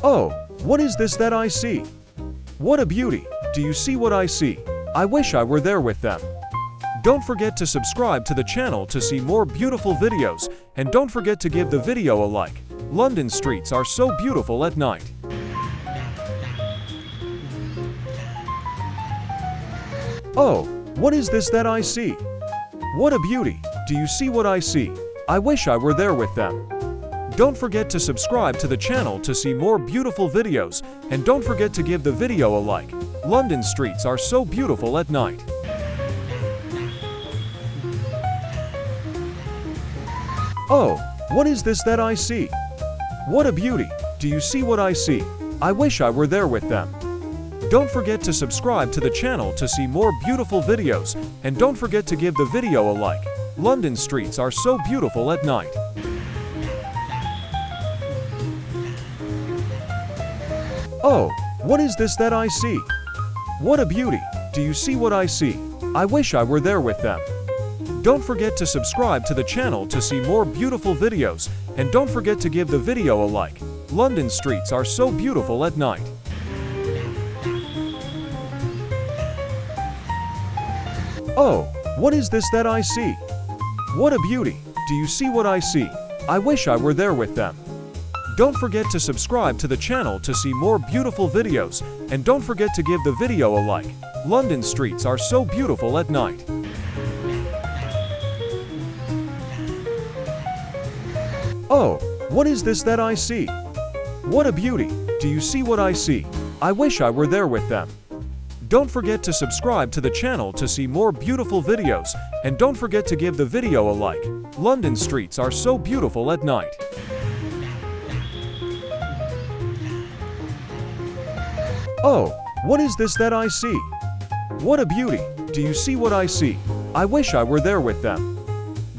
Oh, what is this that I see? What a beauty! Do you see what I see? I wish I were there with them. Don't forget to subscribe to the channel to see more beautiful videos, and don't forget to give the video a like. London streets are so beautiful at night. Oh, what is this that I see? What a beauty! Do you see what I see? I wish I were there with them. Don't forget to subscribe to the channel to see more beautiful videos, and don't forget to give the video a like. London streets are so beautiful at night. Oh, what is this that I see? What a beauty! Do you see what I see? I wish I were there with them. Don't forget to subscribe to the channel to see more beautiful videos, and don't forget to give the video a like. London streets are so beautiful at night. Oh, what is this that I see? What a beauty! Do you see what I see? I wish I were there with them. Don't forget to subscribe to the channel to see more beautiful videos, and don't forget to give the video a like. London streets are so beautiful at night. Oh, what is this that I see? What a beauty! Do you see what I see? I wish I were there with them. Don't forget to subscribe to the channel to see more beautiful videos, and don't forget to give the video a like. London streets are so beautiful at night. Oh, what is this that I see? What a beauty! Do you see what I see? I wish I were there with them. Don't forget to subscribe to the channel to see more beautiful videos, and don't forget to give the video a like. London streets are so beautiful at night. Oh, what is this that I see? What a beauty! Do you see what I see? I wish I were there with them.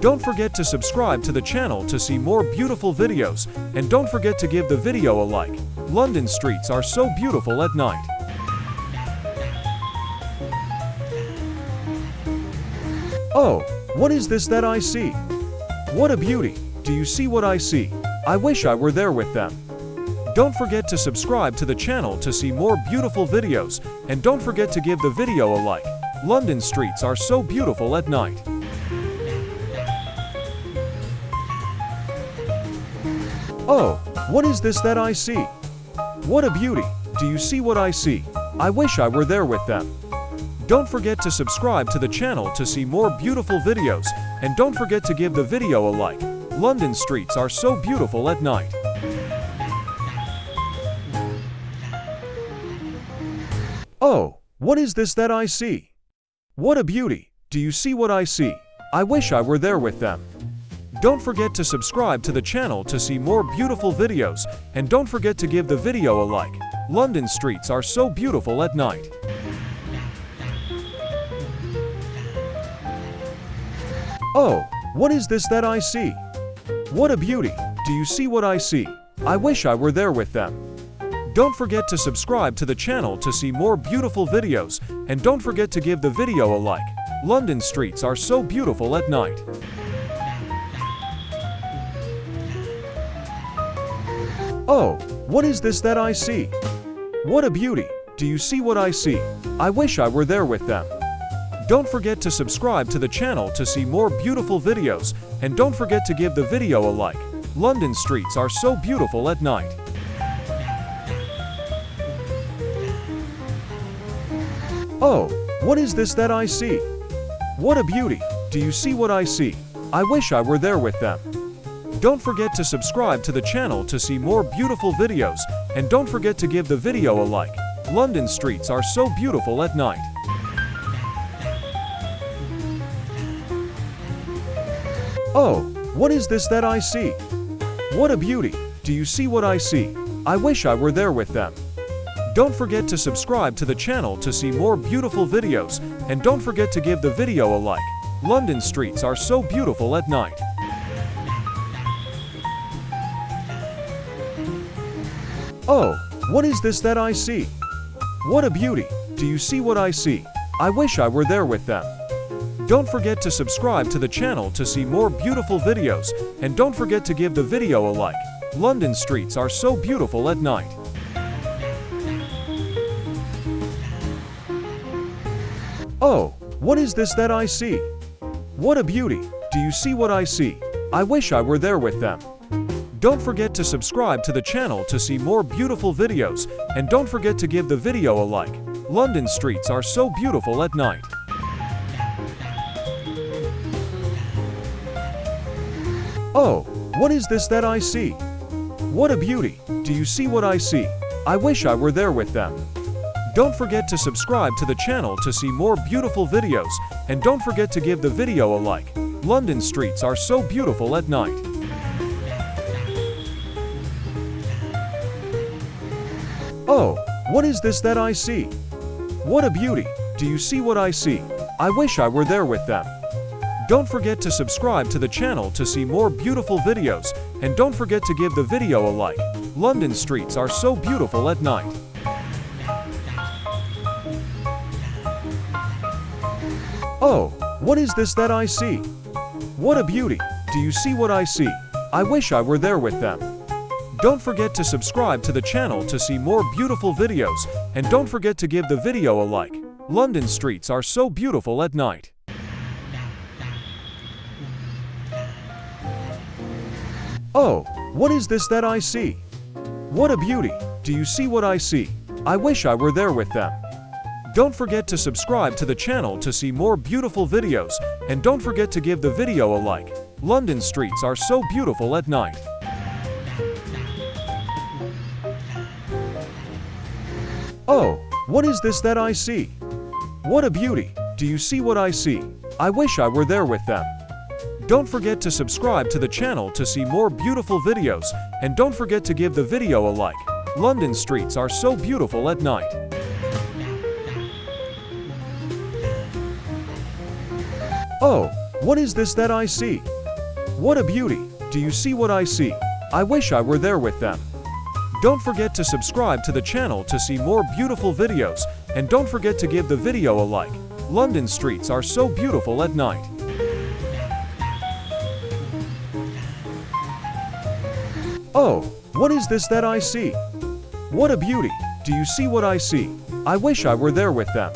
Don't forget to subscribe to the channel to see more beautiful videos, and don't forget to give the video a like. London streets are so beautiful at night. Oh, what is this that I see? What a beauty! Do you see what I see? I wish I were there with them. Don't forget to subscribe to the channel to see more beautiful videos, and don't forget to give the video a like. London streets are so beautiful at night. Oh, what is this that I see? What a beauty! Do you see what I see? I wish I were there with them. Don't forget to subscribe to the channel to see more beautiful videos, and don't forget to give the video a like. London streets are so beautiful at night. Oh, what is this that I see? What a beauty! Do you see what I see? I wish I were there with them. Don't forget to subscribe to the channel to see more beautiful videos, and don't forget to give the video a like. London streets are so beautiful at night. Oh, what is this that I see? What a beauty! Do you see what I see? I wish I were there with them. Don't forget to subscribe to the channel to see more beautiful videos, and don't forget to give the video a like. London streets are so beautiful at night. Oh, what is this that I see? What a beauty! Do you see what I see? I wish I were there with them. Don't forget to subscribe to the channel to see more beautiful videos, and don't forget to give the video a like. London streets are so beautiful at night. Oh, what is this that I see? What a beauty! Do you see what I see? I wish I were there with them. Don't forget to subscribe to the channel to see more beautiful videos, and don't forget to give the video a like. London streets are so beautiful at night. Oh, what is this that I see? What a beauty! Do you see what I see? I wish I were there with them. Don't forget to subscribe to the channel to see more beautiful videos, and don't forget to give the video a like. London streets are so beautiful at night. Oh, what is this that I see? What a beauty! Do you see what I see? I wish I were there with them. Don't forget to subscribe to the channel to see more beautiful videos, and don't forget to give the video a like. London streets are so beautiful at night. Oh, what is this that I see? What a beauty! Do you see what I see? I wish I were there with them. Don't forget to subscribe to the channel to see more beautiful videos, and don't forget to give the video a like. London streets are so beautiful at night. Oh, what is this that I see? What a beauty! Do you see what I see? I wish I were there with them. Don't forget to subscribe to the channel to see more beautiful videos, and don't forget to give the video a like. London streets are so beautiful at night. Oh, what is this that I see? What a beauty! Do you see what I see? I wish I were there with them. Don't forget to subscribe to the channel to see more beautiful videos, and don't forget to give the video a like. London streets are so beautiful at night. Oh, what is this that I see? What a beauty! Do you see what I see? I wish I were there with them. Don't forget to subscribe to the channel to see more beautiful videos, and don't forget to give the video a like. London streets are so beautiful at night. Oh, what is this that I see? What a beauty! Do you see what I see? I wish I were there with them. Don't forget to subscribe to the channel to see more beautiful videos, and don't forget to give the video a like. London streets are so beautiful at night. Oh, what is this that I see? What a beauty! Do you see what I see? I wish I were there with them. Don't forget to subscribe to the channel to see more beautiful videos, and don't forget to give the video a like. London streets are so beautiful at night. Oh, what is this that I see? What a beauty! Do you see what I see? I wish I were there with them. Don't forget to subscribe to the channel to see more beautiful videos, and don't forget to give the video a like. London streets are so beautiful at night. Oh, what is this that I see? What a beauty! Do you see what I see? I wish I were there with them.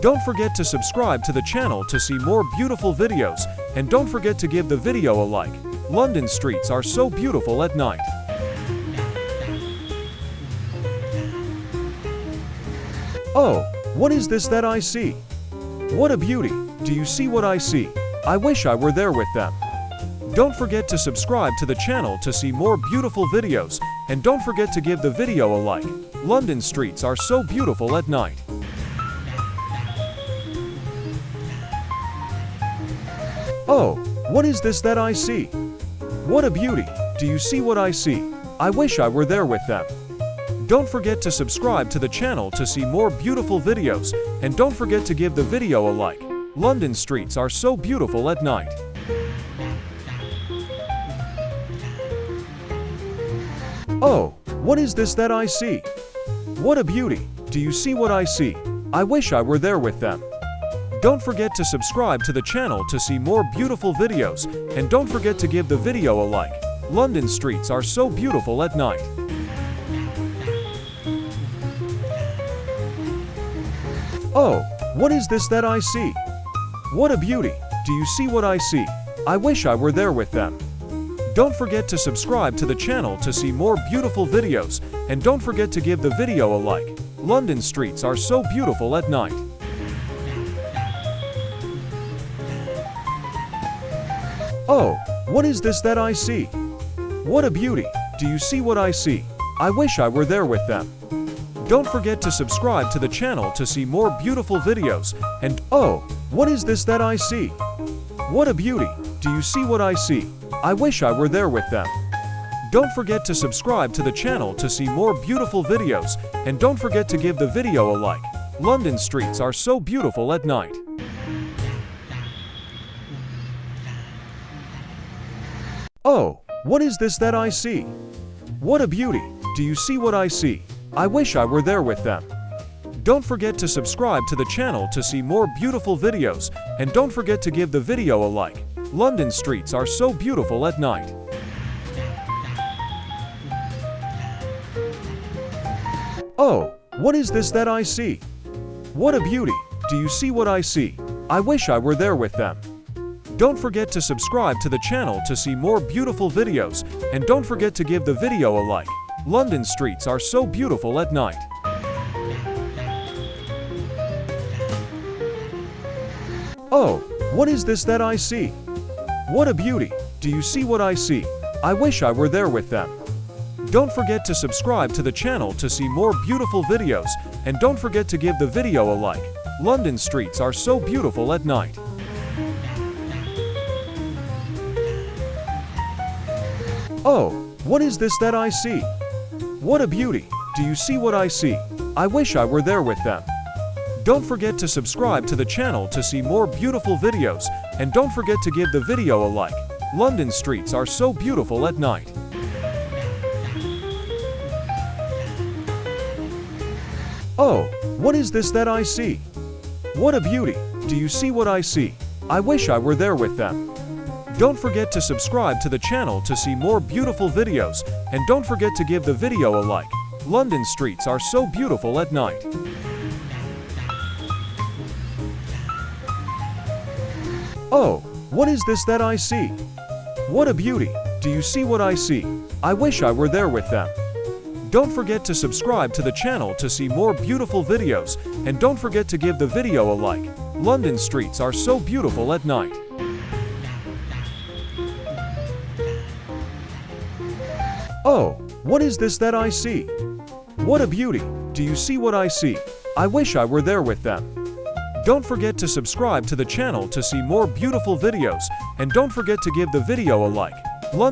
Don't forget to subscribe to the channel to see more beautiful videos, and don't forget to give the video a like. London streets are so beautiful at night. Oh, what is this that I see? What a beauty! Do you see what I see? I wish I were there with them. Don't forget to subscribe to the channel to see more beautiful videos, and don't forget to give the video a like. London streets are so beautiful at night. Oh, what is this that I see? What a beauty! Do you see what I see? I wish I were there with them. Don't forget to subscribe to the channel to see more beautiful videos, and don't forget to give the video a like. London streets are so beautiful at night. Oh, what is this that I see? What a beauty! Do you see what I see? I wish I were there with them. Don't forget to subscribe to the channel to see more beautiful videos, and don't forget to give the video a like. London streets are so beautiful at night. Oh, what is this that I see? What a beauty! Do you see what I see? I wish I were there with them. Don't forget to subscribe to the channel to see more beautiful videos, and don't forget to give the video a like. London streets are so beautiful at night. Oh, what is this that I see? What a beauty! Do you see what I see? I wish I were there with them. Don't forget to subscribe to the channel to see more beautiful videos, and oh, what is this that I see? What a beauty! Do you see what I see? I wish I were there with them. Don't forget to subscribe to the channel to see more beautiful videos, and don't forget to give the video a like. London streets are so beautiful at night. Oh, what is this that I see? What a beauty! Do you see what I see? I wish I were there with them. Don't forget to subscribe to the channel to see more beautiful videos, and don't forget to give the video a like. London streets are so beautiful at night. Oh, what is this that I see? What a beauty! do you see what I see? I wish I were there with them. Don't forget to subscribe to the channel to see more beautiful videos, and don't forget to give the video a like. London streets are so beautiful at night. Oh, what is this that I see? What a beauty! Do you see what I see? I wish I were there with them. Don't forget to subscribe to the channel to see more beautiful videos, and don't forget to give the video a like. London streets are so beautiful at night. Oh, what is this that I see? What a beauty! Do you see what I see? I wish I were there with them. Don't forget to subscribe to the channel to see more beautiful videos, and don't forget to give the video a like. London streets are so beautiful at night. Oh, what is this that I see? What a beauty! Do you see what I see? I wish I were there with them. Don't forget to subscribe to the channel to see more beautiful videos, and don't forget to give the video a like. London streets are so beautiful at night. Oh, what is this that I see? What a beauty! Do you see what I see? I wish I were there with them. Don't forget to subscribe to the channel to see more beautiful videos, and don't forget to give the video a like. London streets are so beautiful at night. Oh, what is this that I see? What a beauty! Do you see what I see? I wish I were there with them. Don't forget to subscribe to the channel to see more beautiful videos, and don't forget to give the video a like. London